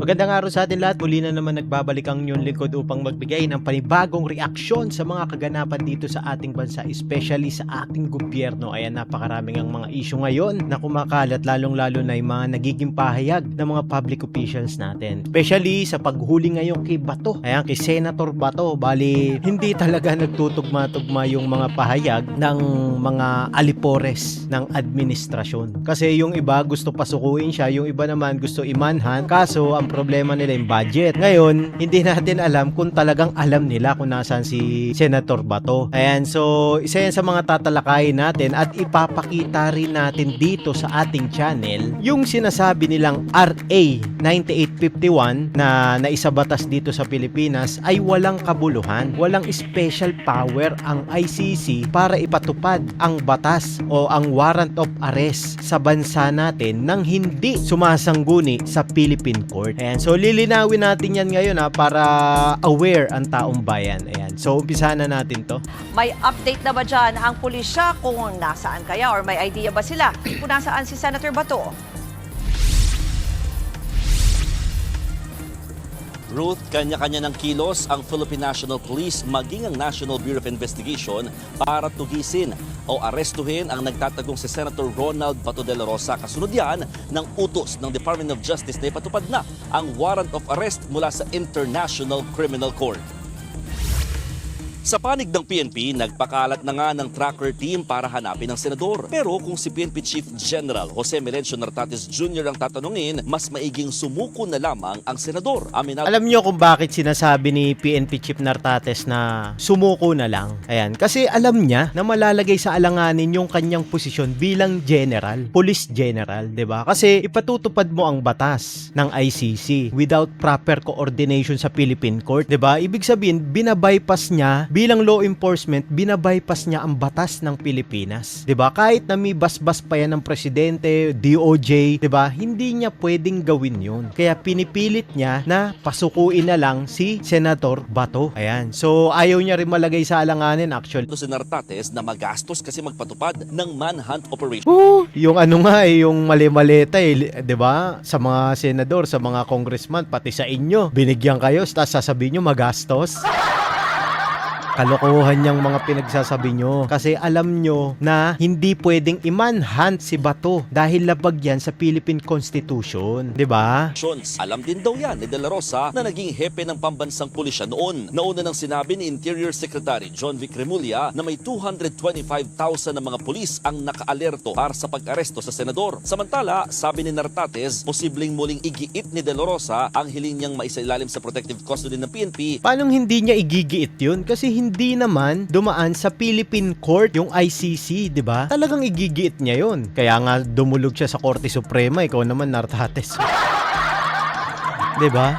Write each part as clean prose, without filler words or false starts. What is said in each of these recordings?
Magandang araw sa atin lahat. Muli na naman nagbabalik ang inyong lingkod upang magbigay ng panibagong reaksyon sa mga kaganapan dito sa ating bansa, especially sa ating gobyerno. Ayan, napakaraming ang mga issue ngayon na kumakalat, lalong-lalo na yung mga nagiging pahayag ng mga public officials natin. Especially sa paghuli ngayon kay Bato. Ayan, kay Senator Bato. Bali, hindi talaga nagtutugma-tugma yung mga pahayag ng mga alipores ng administrasyon. Kasi yung iba gusto pasukuin siya, yung iba naman gusto imanhan. Kaso, ang problema nila yung budget. Ngayon, hindi natin alam kung talagang alam nila kung nasaan si Senator Bato. Ayan, so isa yan sa mga tatalakayin natin at ipapakita rin natin dito sa ating channel yung sinasabi nilang RA 9851 na naisabatas dito sa Pilipinas ay walang kabuluhan, walang special power ang ICC para ipatupad ang batas o ang warrant of arrest sa bansa natin nang hindi sumasangguni sa Philippine Court. Ayan, so lilinawin natin yan ngayon para aware ang taong bayan. Ayan, so umpisa na natin to. May update na ba dyan ang pulisya kung nasaan kaya or may idea ba sila kung nasaan si Senator Bato? Ruth, kanya-kanya ng kilos ang Philippine National Police maging ang National Bureau of Investigation para tugisin o arestuhin ang nagtatagong si Senator Ronald Bato de la Rosa. Kasunod yan ng utos ng Department of Justice na ipatupad na ang warrant of arrest mula sa International Criminal Court. Sa panig ng PNP, nagpakalat na nga ng tracker team para hanapin ang senador. Pero kung si PNP Chief General Jose Melencio Nartates Jr. ang tatanungin, mas maiging sumuko na lamang ang senador. Alam nyo kung bakit sinasabi ni PNP Chief Nartates na sumuko na lang? Ayan, kasi alam niya na malalagay sa alanganin yung kanyang posisyon bilang general, police general, 'di ba? Kasi ipatutupad mo ang batas ng ICC without proper coordination sa Philippine Court, 'di ba? Ibig sabihin, binabypass niya bilang law enforcement, binabypass niya ang batas ng Pilipinas. 'Di ba? Kahit na may basbas pa yan ng presidente, DOJ, 'di ba? Hindi niya pwedeng gawin 'yun. Kaya pinipilit niya na pasukuin na lang si Senator Bato. Ayan. So ayaw niya rin malagay sa alanganin actually. Si Nartates na magastos kasi magpatupad ng manhunt operation. Yung ano nga yung mali-maleta 'di ba? Sa mga senador, sa mga congressman, pati sa inyo, binigyan kayo, tapos sasabihin niyo magastos. Kalokohan niyang mga pinagsasabi nyo. Kasi alam nyo na hindi pwedeng i-manhunt si Bato dahil labag yan sa Philippine Constitution. 'Di ba? Alam din daw yan ni De La Rosa na naging hepe ng pambansang pulisya noon. Nauna nang sinabi ni Interior Secretary John Vic Remulla na may 225,000 na mga pulis ang nakaalerto para sa pag-aresto sa senador. Samantala, sabi ni Nartates, posibleng muling igiit ni De La Rosa ang hiling niyang maisailalim sa protective custody ng PNP. Paano hindi niya igigiit yun? Kasi hindi naman dumaan sa Philippine Court yung ICC, 'di ba? Talagang igigiit niya yun. Kaya nga dumulog siya sa Korte Suprema, ikaw naman Nartates. 'Di ba?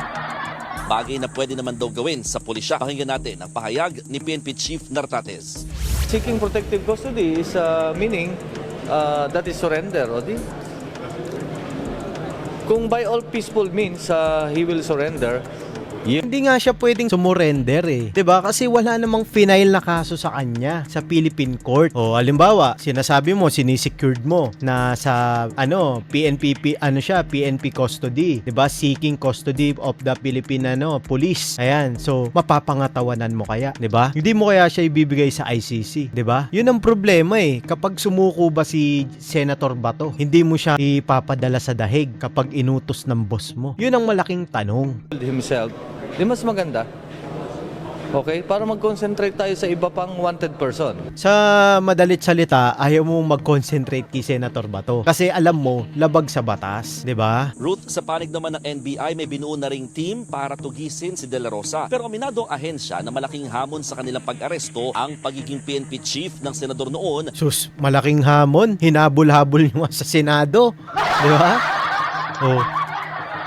Bagay na pwede naman daw gawin sa pulisya. Pakinggan natin ang pahayag ni PNP Chief Nartates. Seeking protective custody is meaning that is surrender, Odi. Kung by all peaceful means he will surrender, Hindi nga siya pwedeng sumurrender 'di ba? Kasi wala namang final na kaso sa kanya sa Philippine Court. O halimbawa, sinasabi mo sinisecured mo na sa PNP custody, 'di ba? Seeking custody of the Philippine police. Ayan. So mapapangatawanan mo kaya, 'di ba? Hindi mo kaya siya ibibigay sa ICC, 'di ba? 'Yun ang problema kapag sumuko ba si Senator Bato, hindi mo siya ipapadala sa dahig kapag inutos ng boss mo. 'Yun ang malaking tanong. himself, di mas maganda. Okay? Para mag-concentrate tayo sa iba pang wanted person. Sa madalit salita, ayaw mong mag-concentrate kay Senator Bato. Kasi alam mo, labag sa batas, 'di ba? Ruth, sa panig naman ng NBI, may binuo na ring team para tugisin si De La Rosa. Pero aminado ang ahensya na malaking hamon sa kanilang pag-aresto ang pagiging PNP chief ng senador noon. Sus, malaking hamon. Hinabol-habol nyo sa Senado. 'Di ba? Oh.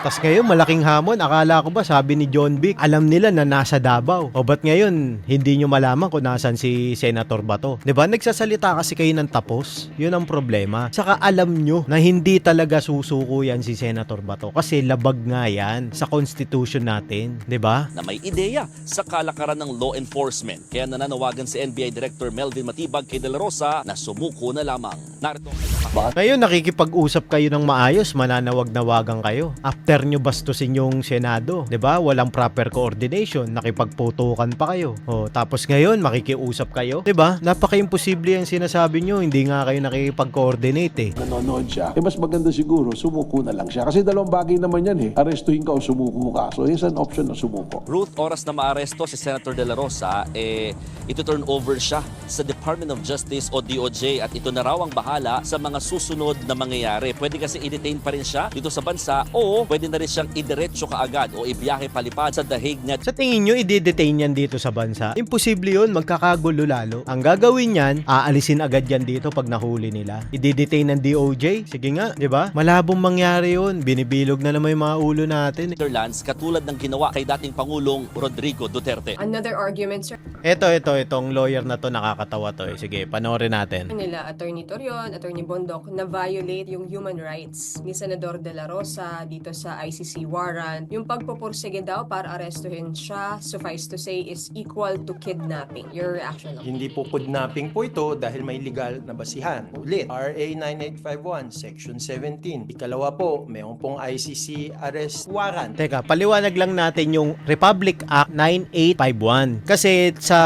Tas ngayon, malaking hamon. Akala ko ba, sabi ni John Vic, alam nila na nasa Davao. O ba't ngayon, hindi nyo malaman kung nasan si Senator Bato? Diba? Nagsasalita kasi kayo ng tapos. Yun ang problema. Saka alam nyo na hindi talaga susuko yan si Senator Bato. Kasi labag nga yan sa Constitution natin. Diba? Na may ideya sa kalakaran ng law enforcement. Kaya nananawagan si NBI Director Melvin Matibag kay De La Rosa na sumuko na lamang. Narito ang Ngayon, nakikipag-usap kayo ng maayos, mananawag-nawagan kayo. After after nyo bastusin yung Senado, 'di ba? Walang proper coordination, nakipagputukan pa kayo. O, tapos ngayon makikiusap kayo, 'di ba? Napaka-imposible yung sinasabi nyo, hindi nga kayo nakikipag-coordinate eh. Nanonood siya, mas maganda siguro sumuko na lang siya. Kasi dalawang bagay naman yan eh. Arestuhin ka o sumuko ka. So, here's an option na sumuko. Ruth, oras na maaresto si Senator De La Rosa, ito turn over siya sa Department of Justice o DOJ at ito na raw ang bahala sa mga susunod na mangyayari. Pwede kasi i-detain pa rin siya dito sa bansa o pwede na rin siyang idiretso kaagad o ibiyahe palipad sa The Hague na. Sa tingin nyo, i-detain yan dito sa bansa? Imposible yun, magkakagulo lalo. Ang gagawin yan, aalisin agad yan dito pag nahuli nila. I-detain ng DOJ? Sige nga, di ba? Malabong mangyari yun. Binibilog na naman yung mga ulo natin. Netherlands katulad ng ginawa kay dating Pangulong Rodrigo Duterte. Another argument, sir, Itong lawyer na to, nakakatawa to eh. Sige, panoorin natin. nila Attorney Torion, Attorney Bondok, na violate yung human rights ni Senador De La Rosa dito sa ICC warrant. Yung pagpupursige daw para arestuhin siya, suffice to say, is equal to kidnapping. Your reaction? Hindi po kidnapping po ito dahil may legal na basihan. Ulit, RA 9851, Section 17. Ikalawa po, mayroon pong ICC arrest warrant. Teka, paliwanag lang natin yung Republic Act 9851. Kasi sa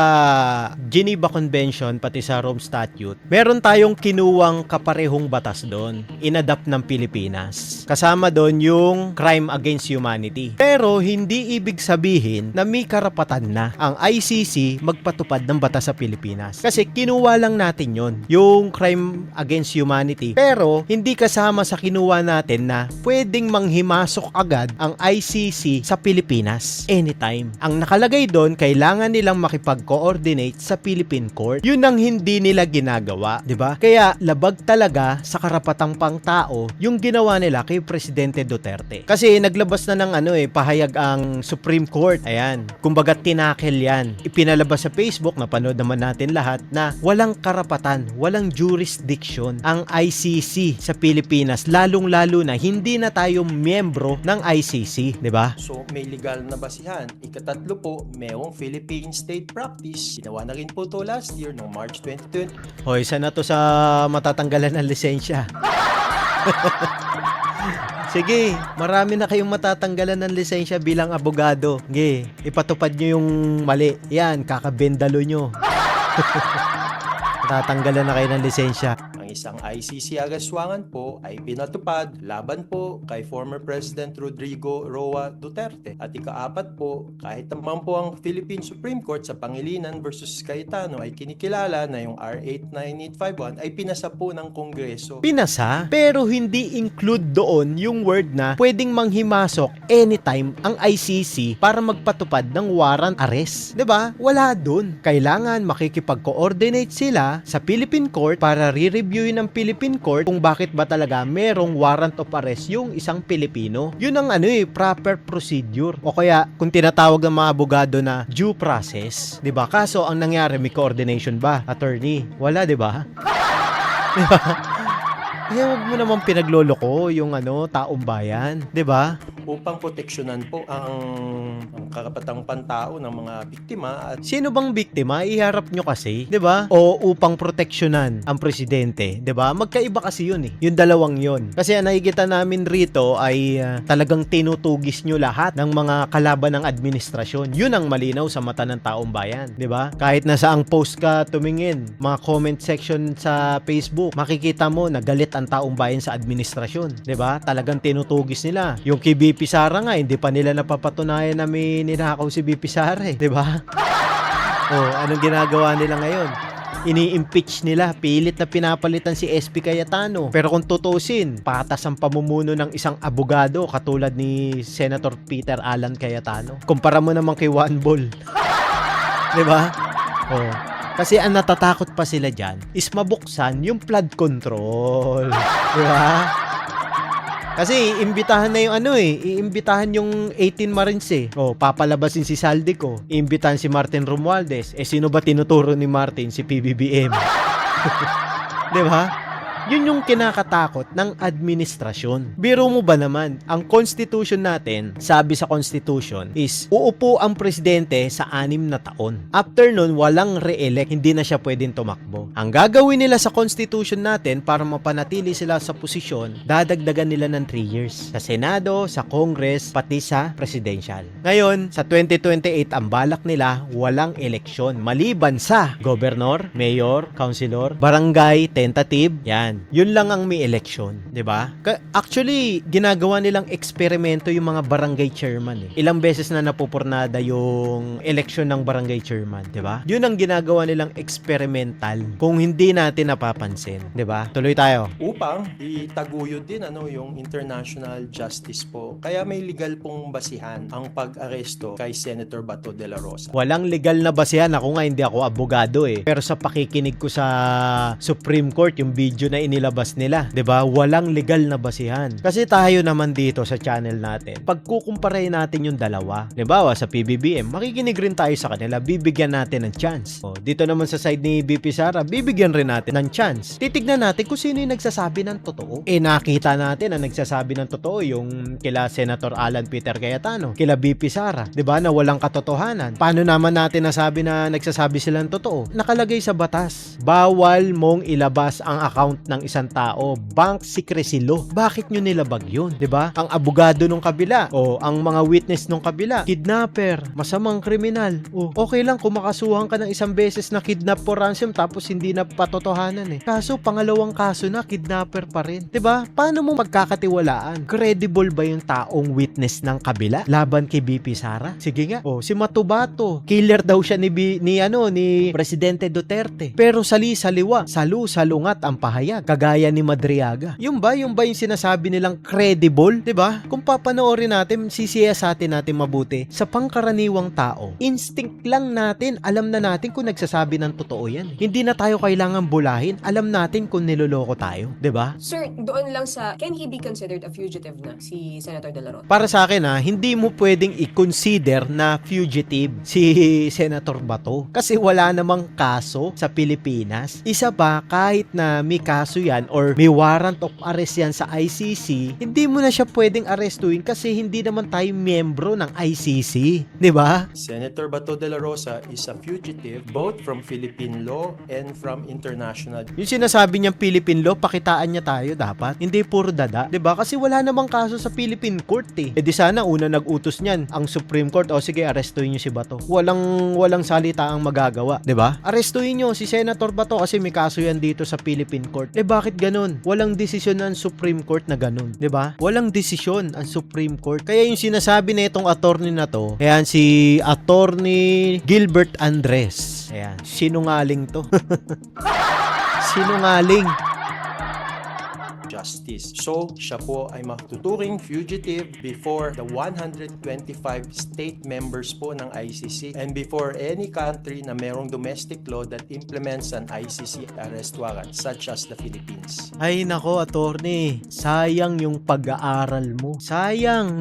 Geneva Convention, pati sa Rome Statute, meron tayong kinuwang kaparehong batas doon. Inadapt ng Pilipinas. Kasama doon yung crime against humanity. Pero hindi ibig sabihin na may karapatan na ang ICC magpatupad ng batas sa Pilipinas. Kasi kinuha lang natin yon, yung crime against humanity. Pero hindi kasama sa kinuha natin na pwedeng manghimasok agad ang ICC sa Pilipinas anytime. Ang nakalagay doon, kailangan nilang makipag-coordinate sa Philippine Court. Yun ang hindi nila ginagawa, 'di ba? Kaya labag talaga sa karapatang pangtao yung ginawa nila kay Presidente Duterte. Kasi naglabas na ng pahayag ang Supreme Court. Ayan, kumbaga tinakel yan. Ipinalabas sa Facebook, napanood naman natin lahat, na walang karapatan, walang jurisdiction ang ICC sa Pilipinas, lalong-lalo na hindi na tayo miyembro ng ICC, 'di ba? So, may legal na basihan. Ikatatlo po, mayroong Philippine State Practice. Ginawa na rin po ito last year, noong March 2020. Hoy, isa na to sa matatanggalan ng lisensya. Sige, marami na kayong matatanggalan ng lisensya bilang abogado. Sige, ipatupad nyo yung mali. Yan, kakabendalo nyo. Matatanggalan na kayo ng lisensya. Ang isang ICC agaswangan po ay pinatupad laban po kay former President Rodrigo Roa Duterte. At ikaapat po, kahit naman po ang Philippine Supreme Court sa Pangilinan versus Cayetano ay kinikilala na yung R89851 ay pinasa po ng Kongreso. Pinasa, pero hindi include doon yung word na pwedeng manghimasok anytime ang ICC para magpatupad ng warrant arrest. 'Di ba? Wala doon. Kailangan makikipag-coordinate sila sa Philippine Court para re-review ng Philippine Court kung bakit ba talaga merong warrant of arrest yung isang Pilipino. Yun ang proper procedure. O kaya kung tinatawag ng mga abogado na due process, 'di ba? Kaso ang nangyari, may coordination ba, attorney? Wala, 'di ba? 'Di ba? Kaya huwag mo naman pinagloloko yung taong bayan, 'di ba? Upang proteksyonan po ang karapatang pantao ng mga biktima at Sino bang biktima? Iharap nyo kasi, 'di ba? O upang proteksyonan ang presidente, 'di ba? Magkaiba kasi 'yun eh. Yung dalawang 'yon. Kasi ang nakikita namin rito ay talagang tinutugis nyo lahat ng mga kalaban ng administrasyon. 'Yun ang malinaw sa mata ng taong bayan, 'di ba? Kahit nasa ang post ka tumingin, mga comment section sa Facebook, makikita mo na galit ang taong bayan sa administrasyon, 'di ba? Talagang tinutugis nila. Yung kay BP Sara nga, hindi pa nila napapatunayan na may ninakaw si BP Sara, 'di ba? Anong ginagawa nila ngayon? Ini-impeach nila, pilit na pinapalitan si SP Cayetano. Pero kung tutusin, patas ang pamumuno ng isang abogado katulad ni Senator Peter Alan Cayetano. Kumpara mo naman kay Juan Bol. 'Di ba? Kasi ang natatakot pa sila dyan is mabuksan yung flood control. Di ba? Kasi iimbitahan na yung iimbitahan yung 18 Marines eh. Papalabasin si Saldico. Iimbitahan si Martin Romualdez. Sino ba tinuturo ni Martin? Si PBBM. Di ba? Yun yung kinakatakot ng administrasyon. Biro mo ba naman, ang constitution natin, sabi sa constitution is uupo ang presidente sa 6 na taon. After nun, walang re-elect, hindi na siya pwedeng tumakbo. Ang gagawin nila sa constitution natin para mapanatili sila sa posisyon, dadagdagan nila ng 3 years. Sa Senado, sa Congress, pati sa presidential. Ngayon, sa 2028, ang balak nila, walang eleksyon. Maliban sa gobernador, mayor, councilor, barangay, tentative, yan. Yun lang ang may eleksyon, 'di ba? Actually, ginagawa nilang eksperimento yung mga barangay chairman eh. Ilang beses na napupurnada yung eleksyon ng barangay chairman, 'di ba? Yun ang ginagawa nilang experimental kung hindi natin napapansin, 'di ba? Tuloy tayo. Upang itaguyod din yung international justice po. Kaya may legal pong basihan ang pag-aresto kay Senator Bato de la Rosa. Walang legal na basihan. Ako nga, hindi ako abogado eh. Pero sa pakikinig ko sa Supreme Court, yung video na inilabas nila, 'di ba? Walang legal na basihan. Kasi tayo naman dito sa channel natin, pagkukumparahin natin yung dalawa, 'di ba? Sa PBBM, makikinig rin tayo sa kanila, bibigyan natin ng chance. Dito naman sa side ni BP Sara, bibigyan rin natin ng chance. Titignan natin kung sino yung nagsasabi ng totoo. Nakita natin na nagsasabi ng totoo yung kila Senator Alan Peter Cayetano, kila BP Sara, 'di ba? Na walang katotohanan. Paano naman natin nasabi na nagsasabi sila ng totoo? Nakalagay sa batas, bawal mong ilabas ang account ng isang tao, bank secrecy law. Bakit nyo nilabag yun? 'Di ba? Ang abogado nung kabila o ang mga witness nung kabila, kidnapper, masamang kriminal. Okay lang kung makasuhan ka ng isang beses na kidnap for ransom tapos hindi na patotohanan eh. Kaso pangalawang kaso na kidnapper pa rin. 'Di ba? Paano mo magkakatiwalaan? Credible ba yung taong witness ng kabila laban kay BP Sara? Sige nga. Si Matubato, killer daw siya ni Presidente Duterte. Pero sali-saliwa, salu-salungat ang pahayag, kagaya ni Madriaga. Yung ba yung sinasabi nilang credible, 'di ba? Kung papanoorin natin, sisiyasatin natin mabuti. Sa pangkaraniwang tao, instinct lang natin, alam na natin kung nagsasabi ng totoo 'yan. Hindi na tayo kailangan bulahin, alam natin kung niloloko tayo, 'di ba? Sir, doon lang sa, can he be considered a fugitive na, si Senator De La Rosa? Para sa akin hindi mo pwedeng i-consider na fugitive si Senator Bato kasi wala namang kaso sa Pilipinas. Isa pa, kahit na may kaso yan or may warrant of arrest yan sa ICC, hindi mo na siya pwedeng arestuin kasi hindi naman tayo miyembro ng ICC, di ba? Senator Bato de la Rosa is a fugitive both from Philippine law and from international. Yung sinasabi niyang Philippine law, pakitaan niya tayo dapat. Hindi puro dada, di ba? Kasi wala namang kaso sa Philippine court eh. Di sana una nag-utos niyan ang Supreme Court, sige, arestuin niyo si Bato. Walang salita ang magagawa, di ba? Arestuin niyo si Senator Bato kasi may kaso yan dito sa Philippine court. Bakit ganun? Walang desisyon ng Supreme Court na ganun, di ba? Walang desisyon ang Supreme Court. Kaya yung sinasabi na itong attorney na to, ayan, si Attorney Gilbert Andres. Ayan, sinungaling to. Sinungaling. Justice. So, siya po ay matuturing fugitive before the 125 state members po ng ICC and before any country na merong domestic law that implements an ICC arrest warrant such as the Philippines. Ay nako, attorney, sayang yung pag-aaral mo. Sayang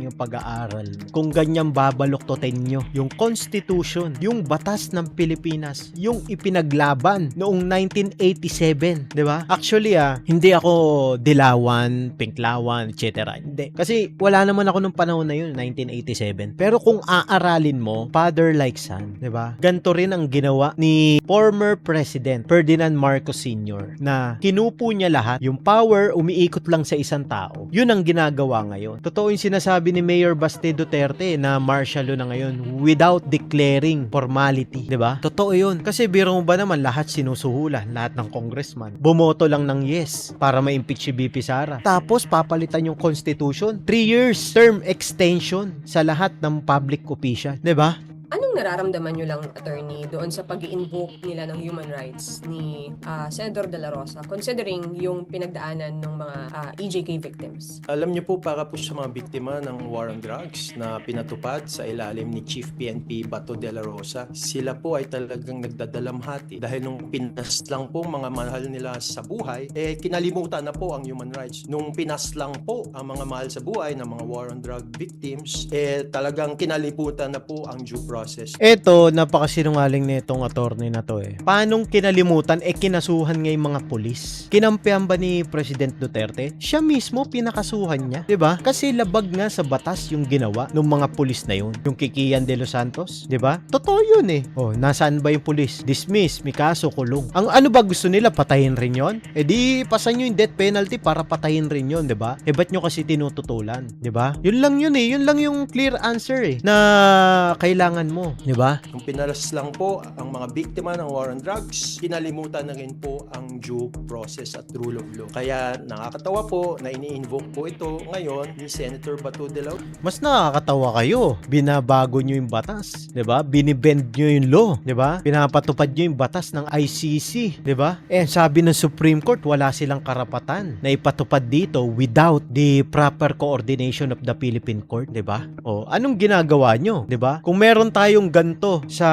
yung pag-aaral mo. Kung ganyan babaluktutin nyo, yung Constitution, yung batas ng Pilipinas, yung ipinaglaban noong 1987, di ba? Actually, hindi ako dilawan, pinklawan, etc. Hindi. Kasi wala naman ako nung panahon na yun, 1987. Pero kung aaralin mo, father like son, di ba? Ganto rin ang ginawa ni former President Ferdinand Marcos Sr. na kinupo niya lahat. Yung power, umiikot lang sa isang tao. Yun ang ginagawa ngayon. Totoo yung sinasabi ni Mayor Baste Duterte na martial law na ngayon without declaring formality. Di ba? Totoo yun. Kasi biro mo ba naman lahat sinusuhulan, lahat ng congressman. Bumoto lang ng yes para ma-impeach si BP Sara. Tapos papalitan yung constitution. 3 years term extension sa lahat ng public official. 'Di ba? Anong nararamdaman nyo lang, attorney, doon sa pag-i-invoke nila ng human rights ni Senator De La Rosa, considering yung pinagdaanan ng mga EJK victims? Alam niyo po, para po sa mga biktima ng war on drugs na pinatupad sa ilalim ni Chief PNP Bato de la Rosa, sila po ay talagang nagdadalamhati dahil nung pinas lang po mga mahal nila sa buhay, kinalimutan na po ang human rights. Nung pinas lang po ang mga mahal sa buhay ng mga war on drug victims, talagang kinalimutan na po ang due process process. Eto, napakasinungaling nitong attorney na to eh. Paanong kinalimutan, kinasuhan nga yung mga pulis? Kinampihan ba ni President Duterte? Siya mismo pinakasuhan niya, 'di ba? Kasi labag nga sa batas yung ginawa ng mga pulis na yun. Yung Kikian de los Santos, 'di ba? Totoo yun eh. Oh, nasaan ba yung pulis? Dismiss, may kaso, kulong. Ang ano ba gusto nila, patayin rin yon? Eh di pasan nyo yung death penalty para patayin rin yon, 'di ba? Eh ba't nyo kasi tinututulan, 'di ba? Yun lang yun eh. Yun lang yung clear answer eh na kailangan mo, 'di ba? Nung pinalas lang po ang mga biktima ng war on drugs, kinalimutan na rin po ang due process at rule of law. Kaya nakakatawa po na ini-invoke po ito ngayon ni Senator Bato de la Rosa. Mas nakakatawa kayo. Binabago nyo yung batas, 'di ba? Binibend nyo yung law, 'di ba? Pinapatupad nyo yung batas ng ICC, 'di ba? Eh sabi ng Supreme Court, wala silang karapatan na ipatupad dito without the proper coordination of the Philippine Court, 'di ba? O anong ginagawa nyo, 'di ba? Kung meron tayong ganto sa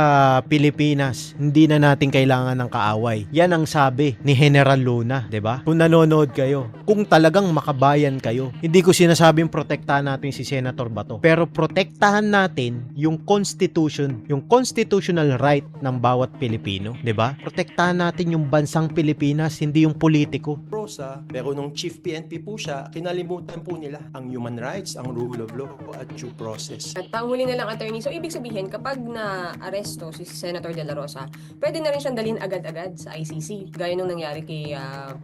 Pilipinas, hindi na natin kailangan ng kaaway. Yan ang sabi ni General Luna, 'di ba? Kung nanonood kayo, kung talagang makabayan kayo, hindi ko sinasabing protektahan natin si Senator Bato, pero protektahan natin yung constitution, yung constitutional right ng bawat Pilipino, 'di ba? Protektahan natin yung bansang Pilipinas, hindi yung politiko. Pero nung chief PNP po siya, kinalimutan po nila ang human rights, ang rule of law at due process. At panghuli na lang, attorney, so ibig sabihin, kapag na-aresto si Senator De La Rosa, pwede na rin siyang dalhin agad-agad sa ICC, gaya nung nangyari kay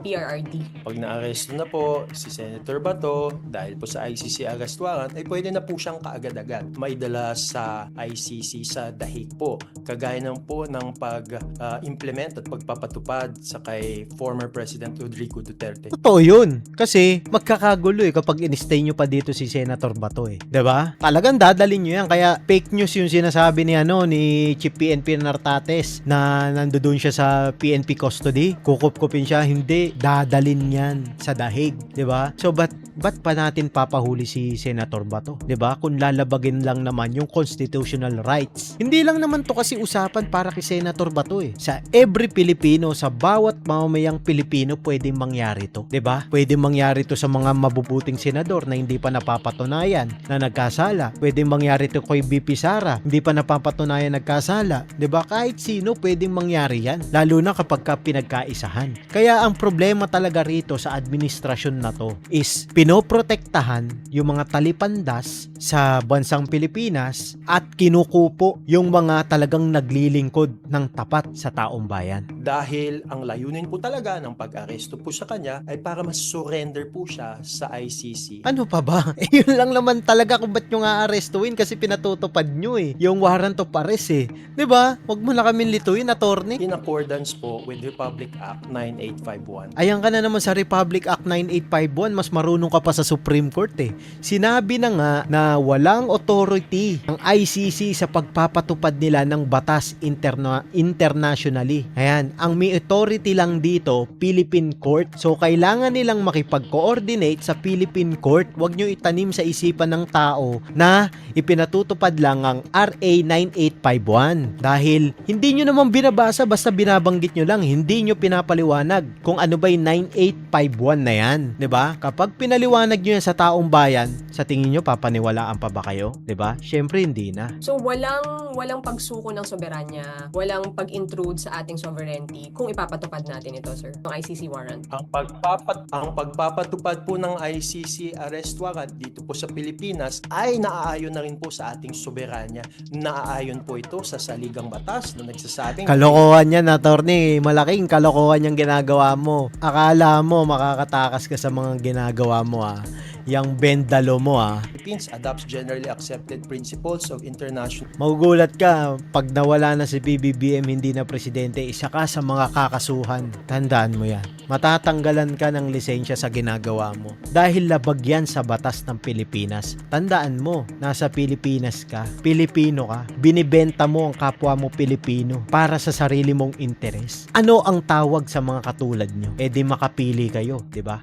PRRD. Pag na-arresto na po si Senator Bato dahil po sa ICC arrest warrant, ay pwede na po siyang kaagad-agad maidala sa ICC sa dahig po. Kagaya ng po ng pag-implement at pagpapatupad sa kay former President Rodrigo Duterte. Totoo yun. Kasi magkakagulo eh kapag in-stay nyo pa dito si Senator Bato eh. 'Di ba? Talagang dadalhin nyo yan. Kaya fake news yung sinasabi ni ni Chief PNP Nartates na nandoon siya sa PNP custody. Kukup-kupin siya. Hindi. Dadalhin yan sa dahig. 'Di ba? So ba't pa natin papahuli si Senator Bato? 'Di ba? Kung lalabagin lang naman yung constitutional rights. Hindi lang naman to kasi usapan para kay Senator Bato eh. Sa every Pilipino, sa bawat mamamayang Pilipino pwedeng mangyari to. 'Di ba? Pwedeng mangyari to sa mga mabubuting senador na hindi pa napapatunayan na nagkasala. Pwedeng mangyari to kay BP Sara, hindi pa napapatunayan nagkasala. 'Di ba? Kahit sino pwedeng mangyari yan. Lalo na kapag pinagkaisahan. Kaya ang problema talaga rito sa administrasyon na to is pinoprotektahan yung mga talipandas sa bansang Pilipinas at kinukupo yung mga talagang naglilingkod ng tapat sa taong bayan. Dahil ang layunin po talaga ng pag-aresto po sa kanya ay para mas-surrender po siya sa ICC. Ano pa ba? Yun lang naman talaga kung ba't nyo nga arestuin kasi pinatutupad nyo eh. Yung warrant of arrest eh. 'Di ba? Huwag mo na kami lituin, attorney. In accordance po with Republic Act 9851. Ayan ka na naman sa Republic Act 9851, mas marunong ka pa sa Supreme Court eh. Sinabi na nga na walang authority ang ICC sa pagpapatupad nila ng batas internationally. Ayan, ang may authority lang dito, Philippine Court. So, kailangan nilang makipag-coordinate sa Philippine Court. Huwag nyo itanim sa isipan ng tao na ipinatutupad lang ang RA 9851. Dahil hindi nyo naman binabasa, basta binabanggit nyo lang. Hindi nyo pinapaliwanag kung ano ba yung 9851 na yan. 'Di ba? Kapag pinaliwanag nyo yan sa taong bayan, sa tingin nyo papaniwalaan pa ba kayo? 'Di ba? Syempre hindi na. So walang pagsuko ng soberanya, walang pag-intrude sa ating sovereignty kung ipapatupad natin ito, sir, ng ICC warrant. Ang pagpapatupad po ng ICC arrest warrant dito po sa Pilipinas ay naaayon na rin po sa ating soberanya. Naaayon po ito sa saligang batas na nagsasabing Kalokohan yan, attorney. Malaking kalokohan yung ginagawa mo. Akala mo makakatakas ka sa mga ginagawa mo Yang bendalo mo Philippines adopts generally accepted principles of international. Magugulat ka pag nawala na si PBBM, hindi na presidente, isa ka sa mga kakasuhan. Tandaan mo yan. Matatanggalan ka ng lisensya sa ginagawa mo dahil labag yan sa batas ng Pilipinas. Tandaan mo, nasa Pilipinas ka, Pilipino ka, binibenta mo ang kapwa mo Pilipino para sa sarili mong interes. Ano ang tawag sa mga katulad nyo? Eh di makapili kayo, di ba?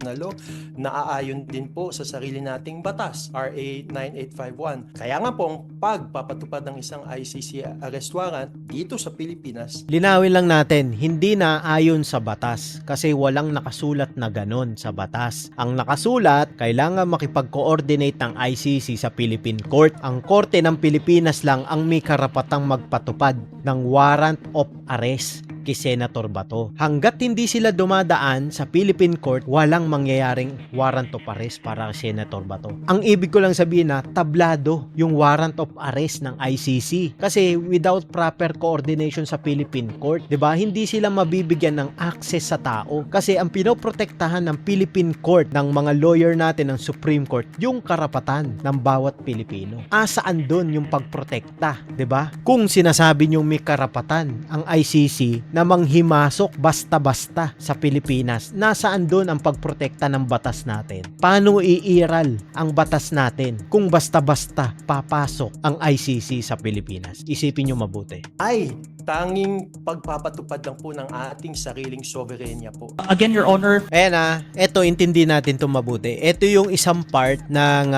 Naaayon din po sa sarili nating batas, RA 9851. Kaya nga po, ang pagpapatupad ng isang ICC arrest warrant dito sa Pilipinas, Linawin lang natin, hindi na ayon sa batas kasi walang nakasulat na ganon sa batas. Ang nakasulat, kailangan makipag-coordinate ng ICC sa Philippine Court. Ang Korte ng Pilipinas lang ang may karapatang magpatupad ng warrant of arrest kay Senator Bato. Hanggat hindi sila dumadaan sa Philippine Court, walang mangyayaring warrant of arrest para kay Senator Bato. Ang ibig ko lang sabihin na tablado yung warrant of arrest ng ICC. Kasi without proper coordination sa Philippine Court, 'di ba? Hindi sila mabibigyan ng access sa tao. Kasi ang pinoprotektahan ng Philippine Court ng mga lawyer natin ng Supreme Court, yung karapatan ng bawat Pilipino. Saan doon yung pagprotekta, 'di ba? Kung sinasabi niyo may karapatan ang ICC na manghimasok basta-basta sa Pilipinas, nasaan doon ang pagprotekta ng batas natin? Paano iiral ang batas natin kung basta-basta papasok ang ICC sa Pilipinas? Isipin nyo mabuti. ay tanging pagpapatupad lang po ng ating sariling soberenya po. Again, Your Honor, Ayan eto intindi natin ito mabuti. Ito yung isang part ng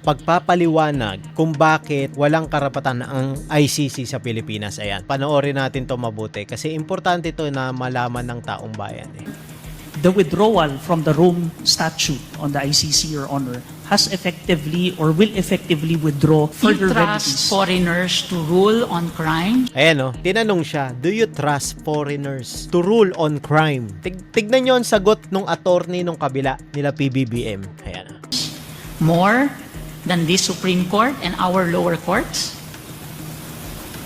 pagpapaliwanag kung bakit walang karapatan ang ICC sa Pilipinas. Ayan, panoorin natin to mabuti kasi importante ito na malaman ng taong bayan. the withdrawal from the Rome Statute on the ICC, Your Honor, has effectively or will effectively withdraw further You trust remedies. foreigners to rule on crime? Ayan tinanong siya, do you trust foreigners to rule on crime? Tignan nyo ang sagot nung attorney nung kabila nila PBBM. Ayan More than this Supreme Court and our lower courts?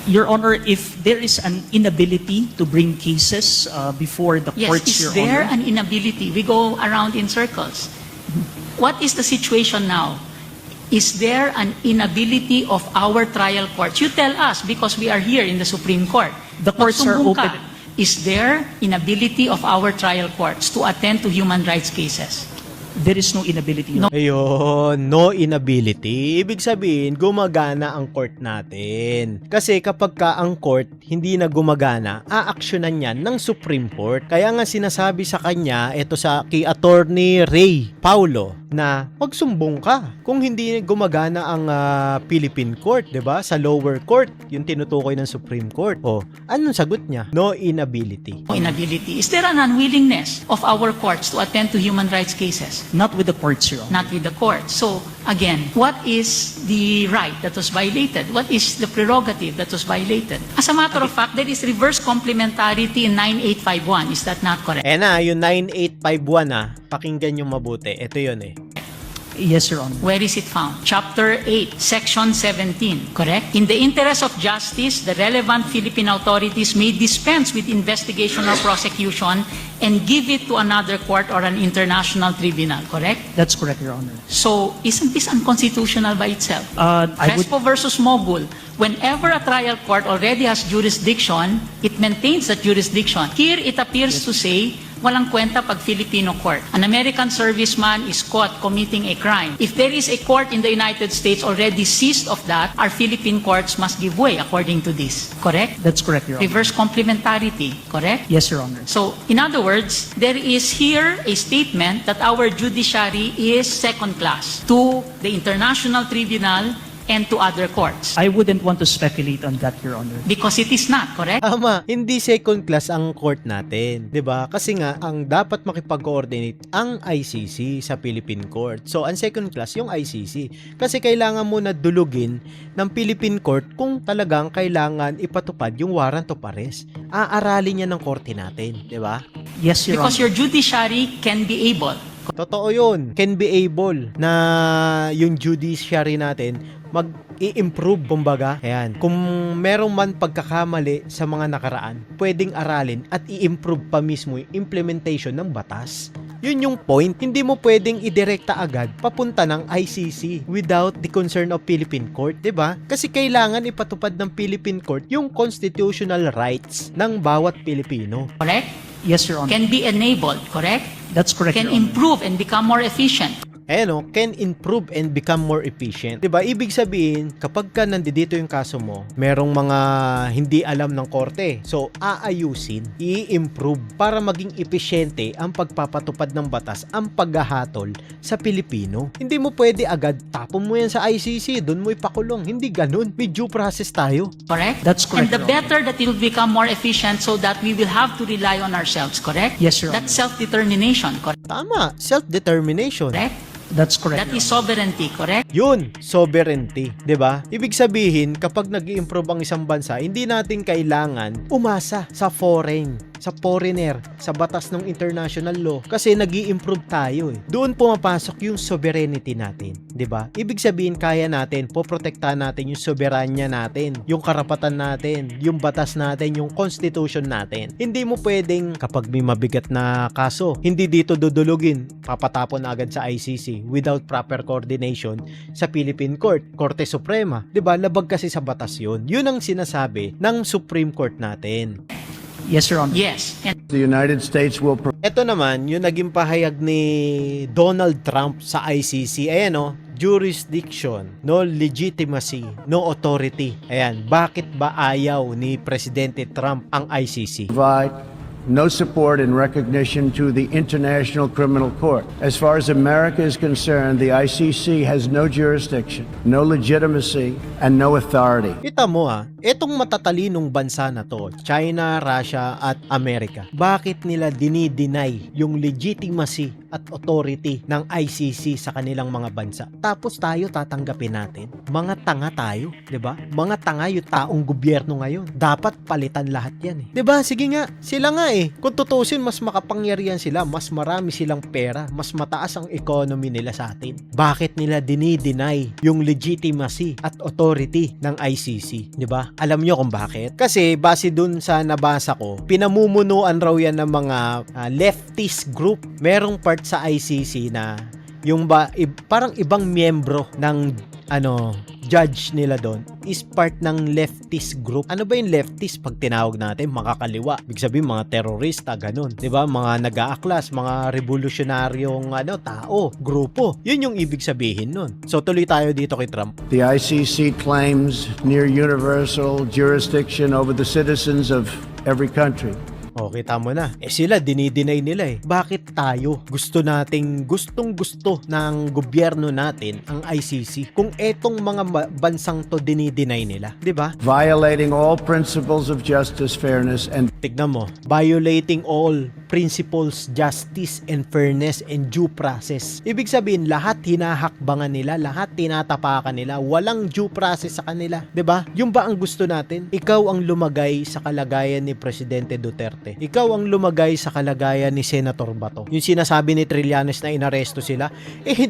Your Honor, if there is an inability to bring cases before the Yes, courts, is Your there Honor, an inability? We go around in circles. What is the situation now? Is there an inability of our trial courts? You tell us because we are here in the Supreme Court. The courts are Magsumbong ka. open. Is there inability of our trial courts to attend to human rights cases? there is no inability. No. Ayun, no inability. Ibig sabihin, gumagana ang court natin. Kasi kapag ka ang court hindi na gumagana, aaksyonan yan ng Supreme Court. Kaya nga sinasabi sa kanya, ito sa kay Attorney Ray Paulo, na magsumbong ka kung hindi gumagana ang Philippine Court, 'di ba? Sa lower court, yung tinutukoy ng Supreme Court. O, anong sagot niya? No inability. Inability. Is there an unwillingness of our courts to attend to human rights cases? Not with the courts, Your Honor. Not with the courts. So, again, what is the right that was violated? What is the prerogative that was violated? As a matter of fact, there is reverse complementarity in 9851. Is that not correct? Yung 9851 pakinggan yung mabuti. Ito yun Yes, Your Honor. Where is it found? Chapter 8, Section 17, correct? In the interest of justice, the relevant Philippine authorities may dispense with investigation or prosecution and give it to another court or an international tribunal, correct? That's correct, Your Honor. So, isn't this unconstitutional by itself? I would... Crespo versus Mogul, whenever a trial court already has jurisdiction, it maintains that jurisdiction. Here, it appears to say, walang kwenta pag Filipino court. An American serviceman is caught committing a crime. If there is a court in the United States already seized of that, our Philippine courts must give way according to this. Correct? That's correct, Your Honor. Reverse complementarity. Correct? Yes, Your Honor. So, in other words, there is here a statement that our judiciary is second class to the International Tribunal and to other courts. I wouldn't want to speculate on that, Your Honor. Because it is not, correct? Tama, hindi second class ang court natin, 'di ba? Kasi nga ang dapat makipag-coordinate ang ICC sa Philippine Court. So, ang second class yung ICC. Kasi kailangan mo na dulugin ng Philippine Court kung talagang kailangan ipatupad yung warrant of arrest. Aaralin niya ng korte natin, 'di ba? Yes, Your Because Honor. your judiciary can be able. Totoo yun. Can be able na yung judiciary natin mag-i-improve, kumbaga. Ayan. Kung merong man pagkakamali sa mga nakaraan, pwedeng aralin at i-improve pa mismo yung implementation ng batas. Yun yung point. Hindi mo pwedeng idirekta agad papunta ng ICC without the concern of Philippine Court, 'di ba? Kasi kailangan ipatupad ng Philippine Court yung constitutional rights ng bawat Pilipino. Correct? Yes, Your Honor. Can be enabled, correct? That's correct, Can Your Honor. improve and become more efficient. can improve and become more efficient. 'Di ba? Ibig sabihin, kapag ka nandito yung kaso mo, merong mga hindi alam ng korte. So, aayusin, i-improve para maging epesyente ang pagpapatupad ng batas, ang paghahatol sa Pilipino. Hindi mo pwede agad tapon mo yan sa ICC, doon mo ipakulong. Hindi ganun. May due process tayo. Correct? That's correct, And the Your Honor. better that it will become more efficient so that we will have to rely on ourselves, correct? Yes, Your That's self-determination, correct? Tama, self-determination. That's correct. That is sovereignty, correct? Yun, sovereignty, 'di ba? Ibig sabihin, kapag nag-i-improve ang isang bansa, hindi natin kailangan umasa sa foreigner, sa batas ng international law kasi nag-i-improve tayo eh. Doon pumapasok yung sovereignty natin, 'di ba? Ibig sabihin, kaya natin poprotektahan natin yung soberanya natin, yung karapatan natin, yung batas natin, yung constitution natin. Hindi mo pwedeng kapag may mabigat na kaso, hindi dito dudulugin, papatapon agad sa ICC without proper coordination sa Philippine Court, Korte Suprema. 'Di ba? Labag kasi sa batas 'yun. 'Yun ang sinasabi ng Supreme Court natin. Yes, Your Honor. Yes. And The United States will Ito naman, yung naging pahayag ni Donald Trump sa ICC. Ayan o, jurisdiction, no legitimacy, no authority. Ayan, bakit ba ayaw ni Presidente Trump ang ICC? provide no support and recognition to the International Criminal Court. As far as America is concerned, the ICC has no jurisdiction, no legitimacy, and no authority. Kita mo etong matatalinong bansa na to, China, Russia, at Amerika, bakit nila dinideny yung legitimacy at authority ng ICC sa kanilang mga bansa? Tapos tayo tatanggapin natin. Mga tanga tayo, 'di ba? Mga tanga yung taong gobyerno ngayon. Dapat palitan lahat 'yan eh. 'Di ba? Sige nga, sila nga eh. Kung tutusin, mas makapangyarihan sila, mas marami silang pera, mas mataas ang economy nila sa atin. Bakit nila dinideny yung legitimacy at authority ng ICC? 'Di ba? Alam nyo kung bakit? Kasi base dun sa nabasa ko, pinamumunuan raw yan ng mga leftist group. Merong part sa ICC na yung parang ibang miyembro ng judge nila doon is part ng leftist group. Ano ba yung leftist pag tinawag natin? Makakaliwa. Ibig sabihin mga terorista, ganun. 'Di ba? Mga nag-aaklas, mga revolusyonaryong tao, grupo. Yun yung ibig sabihin nun. So tuloy tayo dito kay Trump. The ICC claims near universal jurisdiction over the citizens of every country. O, kita mo na. Sila, dinideny nila eh. Bakit tayo? Gustong-gusto ng gobyerno natin ang ICC kung etong mga bansang to dinideny nila. 'Di ba? Violating all principles of justice, fairness, and Tignan mo. Violating all principles, justice, and fairness, and due process. Ibig sabihin, lahat hinahakbangan nila, lahat tinatapakan nila, walang due process sa kanila. 'Di ba? Yung ba ang gusto natin? Ikaw ang lumagay sa kalagayan ni Presidente Duterte. Ikaw ang lumagay sa kalagayan ni Senator Bato. Yung sinasabi ni Trillanes na inaresto sila,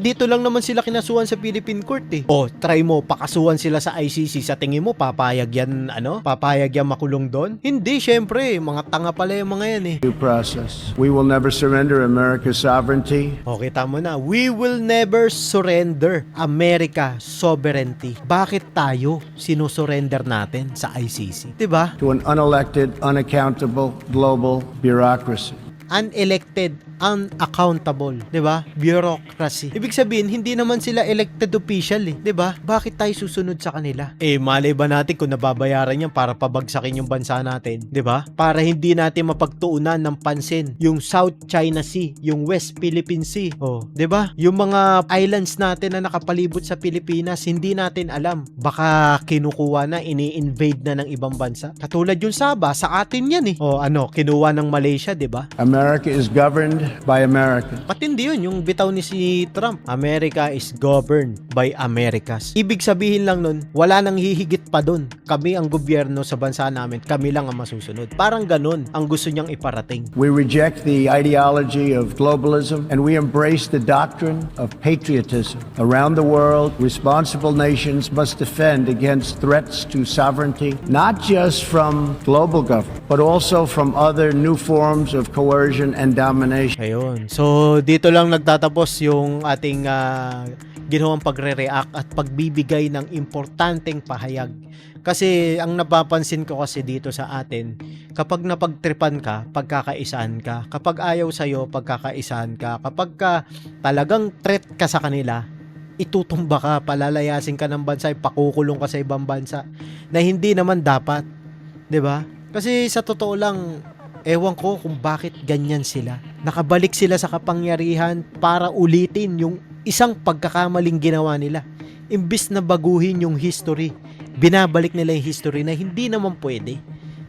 dito lang naman sila kinasuhan sa Philippine Court eh. O, try mo, pakasuhan sila sa ICC. Sa tingin mo, papayag yan, papayag yan makulong doon? Hindi, syempre. Mga tanga pala yung mga yan eh. due process. We will never surrender America's sovereignty. O, kita mo na. We will never surrender America sovereignty. Bakit tayo sinusurrender natin sa ICC? Diba? To an unelected, unaccountable global bureaucracy. Unelected, unaccountable, 'di ba? Bureaucracy. Ibig sabihin, hindi naman sila elected official eh, 'di ba? Bakit tayo susunod sa kanila? Malay ba natin kung nababayaran yan para pabagsakin yung bansa natin, 'di ba? Para hindi natin mapagtuunan ng pansin yung South China Sea, yung West Philippine Sea. 'Di ba? Yung mga islands natin na nakapalibot sa Pilipinas, hindi natin alam. Baka kinukuha na, ini-invade na ng ibang bansa. Katulad yung Sabah, sa atin yan eh. Kinuha ng Malaysia, 'di ba? America is governed by America. Patindi yun, yung bitaw ni si Trump. America is governed by Americas. Ibig sabihin lang nun, wala nang hihigit pa dun. Kami ang gobyerno sa bansa namin, kami lang ang masusunod. Parang ganun ang gusto niyang iparating. We reject the ideology of globalism and we embrace the doctrine of patriotism. Around the world, responsible nations must defend against threats to sovereignty, not just from global government, but also from other new forms of coercion and domination. Ayun. So, dito lang nagtatapos yung ating ginawang pagre-react at pagbibigay ng importanteng pahayag. Kasi ang napapansin ko kasi dito sa atin, kapag napagtripan ka, pagkakaisahan ka. Kapag ayaw sa'yo, pagkakaisahan ka. Kapag talagang threat ka sa kanila, itutumba ka, palalayasin ka ng bansa, pakukulong ka sa ibang bansa na hindi naman dapat. 'Di ba? Kasi sa totoo lang, ewan ko kung bakit ganyan sila. Nakabalik sila sa kapangyarihan para ulitin yung isang pagkakamaling ginawa nila. Imbis na baguhin yung history, binabalik nila yung history na hindi naman pwede.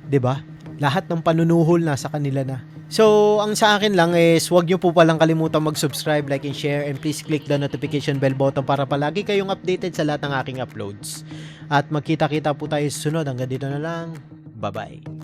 'Di ba? Lahat ng panunuhol nasa kanila na. So, ang sa akin lang is huwag nyo po palang kalimutan mag-subscribe, like, and share, and please click the notification bell button para palagi kayong updated sa lahat ng aking uploads. At magkita-kita po tayo sa sunod. Hanggang dito na lang. Bye-bye.